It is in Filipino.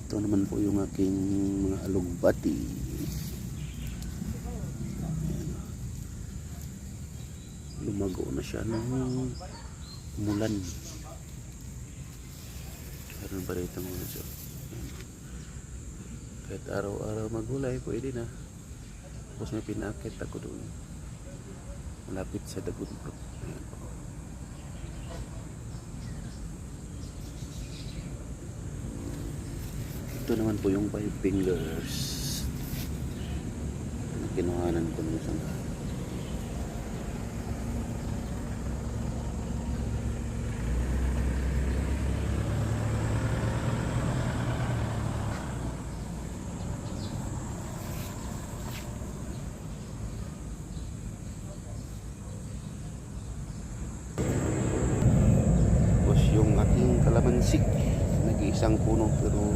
Ito naman po yung aking mga alugbati. Lumago na siya nung umulan. Meron pa rito muna siya. Kahit araw-araw magulay, pwede na. Tapos may pinakit ako doon. Malapit sa Dagunpro. Ayan po. Ito naman po yung 5 fingers. Kinuhanan ko nung isang yung aking kalamansi. Nag-iisang puno pero